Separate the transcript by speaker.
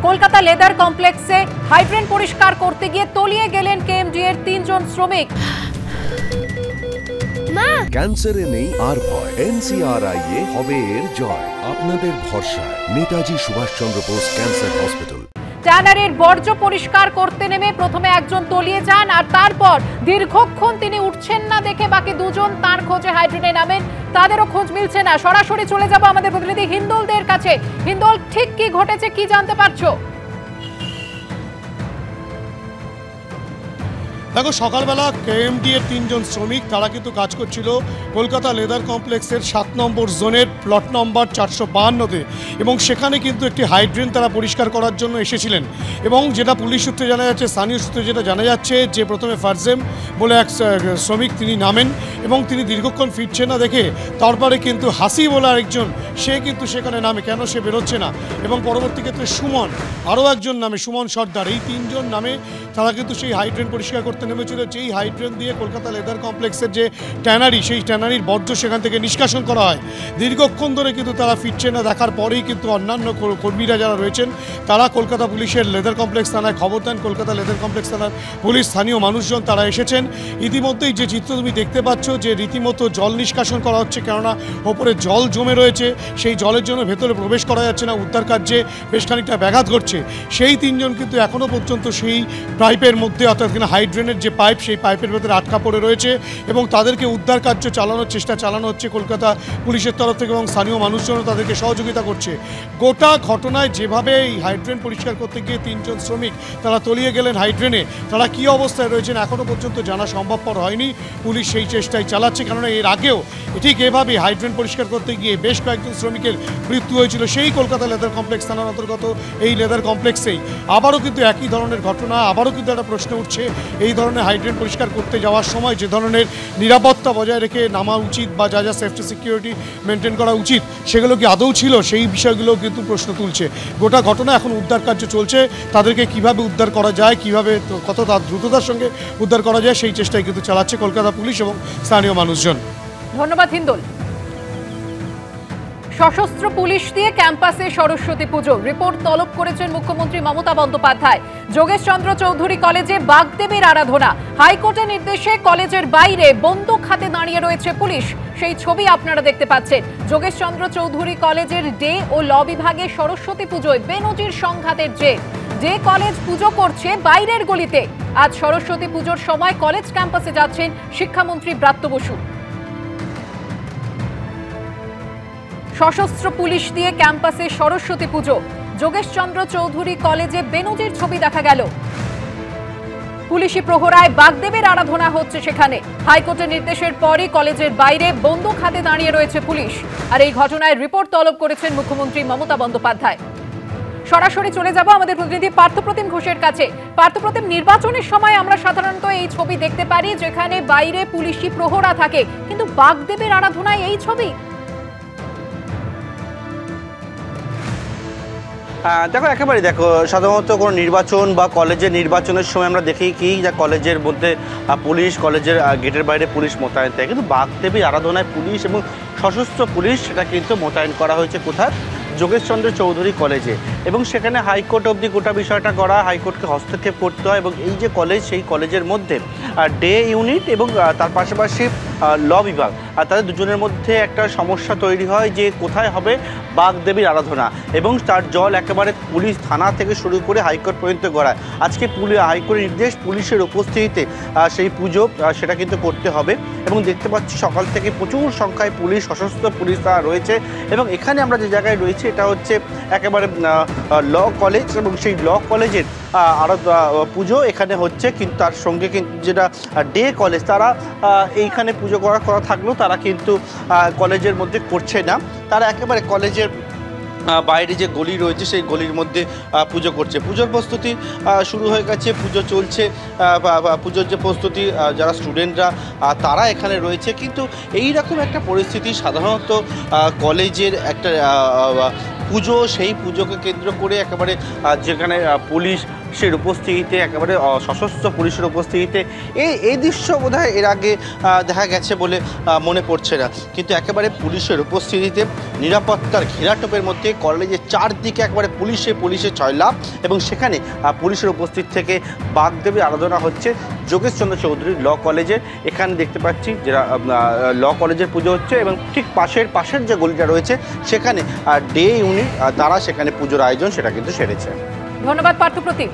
Speaker 1: Kolkata leather কমপ্লেক্সে hydrant পরিষ্কার করতে গিয়ে তলিয়ে গেলেন কেএমডি এর 3 জন শ্রমিক।
Speaker 2: ক্যান্সারে নেই আর ভয়, এনসিআরআই হবে এর জয়। আপনাদের ভরসা নেতাজি সুভাষচন্দ্র বোস ক্যান্সার হসপিটাল।
Speaker 1: ট্যানারির বর্জ্য পরিষ্কার করতে নেমে প্রথমে একজন তলিয়ে যান, আর তারপর দীর্ঘক্ষণ তিনি উঠছেন না দেখে বাকি দুজন তার খোঁজে হাইড্রেনে নামেন। তাদেরও খোঁজ মিলছে না। সরাসরি চলে যাব আমাদের প্রতিনিধি হিন্দোলদের কাছে। হিন্দোল, ঠিক কি ঘটেছে, কি জানতে পারছো?
Speaker 3: দেখো, সকালবেলা কেএমডি এর 3 জন শ্রমিক তারা কিন্তু কাজ করছিল কলকাতা লেদার কমপ্লেক্সের 7 নম্বর জোনের প্লট নম্বর 452-তে, এবং সেখানে কিন্তু একটি হাইড্রেন তারা পরিষ্কার করার জন্য এসেছিলেন। এবং যেটা পুলিশ সূত্রে জানা যাচ্ছে, স্থানীয় সূত্রে যেটা জানা যাচ্ছে, যে প্রথমে ফারজেম বলে এক শ্রমিক তিনি নামেন এবং তিনি দীর্ঘক্ষণ ফিরছেন না দেখে তারপরে কিন্তু হাসি বলে আরেকজন, সে কিন্তু সেখানে নামে, কেন সে বেরোচ্ছে না, এবং পরবর্তী ক্ষেত্রে সুমন, আরও একজন নামে সুমন সর্দার, এই 3 জন নামে তারা কিন্তু সেই হাইড্রেন পরিষ্কার করতে নেমেছিল। যেই হাইড্রেন দিয়ে কলকাতা লেদার কমপ্লেক্সের যে ট্যানারি, সেই ট্যানারির বর্জ্য সেখান থেকে নিষ্কাশন করা হয়। দীর্ঘক্ষণ ধরে কিন্তু তারা ফিরছে না দেখার পরেই কিন্তু অন্যান্য কর্মীরা যারা রয়েছেন তারা কলকাতা পুলিশের লেদার কমপ্লেক্স থানায় খবর দেন। কলকাতা লেদার কমপ্লেক্স থানার পুলিশ, স্থানীয় মানুষজন তারা এসেছেন। ইতিমধ্যেই যে চিত্র তুমি দেখতে পাচ্ছ, যে রীতিমতো জল নিষ্কাশন করা হচ্ছে, কেননা ওপরে জল জমে রয়েছে, সেই জলের জন্য ভেতরে প্রবেশ করা যাচ্ছে না, উদ্ধার কার্যে বেশ খানিকটা ব্যাঘাত ঘটছে। সেই 3 জন কিন্তু এখনও পর্যন্ত সেই পাইপের মধ্যে, অর্থাৎ কিনা হাইড্রেনের যে পাইপ, সেই পাইপের ভেতরে আটকা পড়ে রয়েছে, এবং তাদেরকে উদ্ধার কার্য চালানোর চেষ্টা চালানো হচ্ছে কলকাতা পুলিশের তরফ থেকে, এবং স্থানীয় মানুষজনও তাদেরকে সহযোগিতা করছে। গোটা ঘটনায় যেভাবে এই হাইড্রেন পরিষ্কার করতে গিয়ে 3 জন শ্রমিক তারা তলিয়ে গেলেন হাইড্রেনে, তারা কী অবস্থায় রয়েছেন এখনও পর্যন্ত জানা সম্ভবপর হয়নি। পুলিশ সেই চেষ্টাই চালাচ্ছে, কেননা এর আগেও ঠিক এভাবে হাইড্রেন পরিষ্কার করতে গিয়ে বেশ কয়েকজন শ্রমিকের মৃত্যু হয়েছিল সেই কলকাতা লেদার কমপ্লেক্স থানার অন্তর্গত এই লেদার কমপ্লেক্সেই। আবারও কিন্তু একই ধরনের ঘটনা, আবারও কিন্তু একটা প্রশ্ন উঠছে, এই ধরনের হাইড্রেন পরিষ্কার করতে যাওয়ার সময় যে ধরনের নিরাপত্তা বজায় রেখে নামা উচিত বা যা যা সেফটি সিকিউরিটি মেনটেন করা উচিত, সেগুলো কি আদৌ ছিল, সেই বিষয়গুলো কিন্তু প্রশ্ন তুলছে। গোটা ঘটনা এখন উদ্ধার কার্য চলছে, তাদেরকে কিভাবে উদ্ধার করা যায়, কিভাবে কত দ্রুততার সঙ্গে উদ্ধার করা যায়, সেই চেষ্টাই কিন্তু চালাচ্ছে কলকাতা পুলিশ এবং স্থানীয় মানুষজন।
Speaker 1: ধন্যবাদ হিন্দোল। সশস্ত্র পুলিশ দিয়ে ক্যাম্পাসে সরস্বতী পুজো, রিপোর্ট তলব করেছেন মুখ্যমন্ত্রী মমতা বন্দ্যোপাধ্যায়। যোগেশচন্দ্র চৌধুরী কলেজে বাগদেবীর আরাধনা, হাইকোর্টের নির্দেশে কলেজের বাইরে বন্দুক হাতে দাঁড়িয়ে রয়েছে পুলিশ, সেই ছবি আপনারা দেখতে পাচ্ছেন। যোগেশচন্দ্র চৌধুরী কলেজের ডে ও ল বিভাগে সরস্বতী পুজোয় বেনজির সংঘাতের যে কলেজ পুজো করছে বাইরের গলিতে। আজ সরস্বতী পুজোর সময় কলেজ ক্যাম্পাসে যাচ্ছেন শিক্ষামন্ত্রী ব্রাত্য বসু। সশস্ত্র পুলিশ দিয়ে ক্যাম্পাসে সরস্বতী পুজো, যোগেশচন্দ্র চৌধুরী কলেজে বেনজির ছবি দেখা গেল। পুলিশি প্রহরায় বাগদেবীর আরাধনা হচ্ছে সেখানে। হাইকোর্টের নির্দেশের পরই কলেজের বাইরে বন্দুক হাতে দাঁড়িয়ে রয়েছে পুলিশ। আর এই ঘটনায় রিপোর্ট তলব করেছেন মুখ্যমন্ত্রী মমতা বন্দ্যোপাধ্যায়। সরাসরি চলে যাব আমাদের প্রতিনিধি পার্থপ্রতিম ঘোষের কাছে। পার্থপ্রতিম, নির্বাচনের সময় আমরা সাধারণত এই ছবি দেখতে পারি যেখানে বাইরে পুলিশি প্রহরা থাকে, কিন্তু বাগদেবীর আরাধনায় এই ছবি?
Speaker 4: দেখো, একেবারে দেখো, সাধারণত কোনো নির্বাচন বা কলেজের নির্বাচনের সময় আমরা দেখি কি, যা কলেজের মধ্যে পুলিশ, কলেজের গেটের বাইরে পুলিশ মোতায়েন থাকে, কিন্তু বাগদেবীর আরাধনায় পুলিশ এবং সশস্ত্র পুলিশ সেটা কিন্তু মোতায়েন করা হয়েছে কোথায়? যোগেশচন্দ্র চৌধুরী কলেজে। এবং সেখানে হাইকোর্ট অবধি গোটা বিষয়টা করা, হাইকোর্টকে হস্তক্ষেপ করতে হয়, এবং এই যে কলেজ, সেই কলেজের মধ্যে ডে ইউনিট এবং তার পাশাপাশি ল বিভাগ, আর তাদের দুজনের মধ্যে একটা সমস্যা তৈরি হয় যে কোথায় হবে বাগদেবীর আরাধনা, এবং তার জল একেবারে পুলিশ থানা থেকে শুরু করে হাইকোর্ট পর্যন্ত গড়ায়। আজকে হাইকোর্টের নির্দেশ, পুলিশের উপস্থিতিতে সেই পুজো সেটা কিন্তু করতে হবে। এবং দেখতে পাচ্ছি সকাল থেকে প্রচুর সংখ্যায় পুলিশ, সশস্ত্র পুলিশ তারা রয়েছে। এবং এখানে আমরা যে জায়গায় রয়েছে এটা হচ্ছে একেবারে ল কলেজ, এবং সেই ল কলেজের আরও পুজো এখানে হচ্ছে, কিন্তু তার সঙ্গে কিন্তু যেটা ডে কলেজ, তারা এইখানে পুজো করা থাকলেও তারা কিন্তু কলেজের মধ্যে করছে না, তারা একেবারে কলেজের বাইরে যে গলি রয়েছে সেই গলির মধ্যে পুজো করছে। পুজোর প্রস্তুতি শুরু হয়ে গেছে, পুজো চলছে, পুজোর যে প্রস্তুতি, যারা স্টুডেন্টরা তারা এখানে রয়েছে। কিন্তু এই রকম একটা পরিস্থিতি সাধারণত কলেজের একটা পুজো, সেই পুজোকে কেন্দ্র করে একেবারে যেখানে পুলিশ পুলিশের উপস্থিতিতে, একেবারে সশস্ত্র পুলিশের উপস্থিতিতে এই দৃশ্য বোধহয় এর আগে দেখা গেছে বলে মনে পড়ছে না। কিন্তু একেবারে পুলিশের উপস্থিতিতে নিরাপত্তার ঘেরাটোপের মধ্যে কলেজের চারদিকে একবারে পুলিশে জয়লাভ, এবং সেখানে পুলিশের উপস্থিত থেকে বাগদেবী আরাধনা হচ্ছে যোগেশচন্দ্র চৌধুরী ল কলেজে। এখানে দেখতে পাচ্ছি যেটা ল কলেজের পুজো হচ্ছে, এবং ঠিক পাশের যে গলিটা রয়েছে সেখানে ডে ইউনিট দ্বারা সেখানে পুজোর আয়োজন সেটা কিন্তু সেরেছে।
Speaker 1: ধন্যবাদ পার্থপ্রতিম।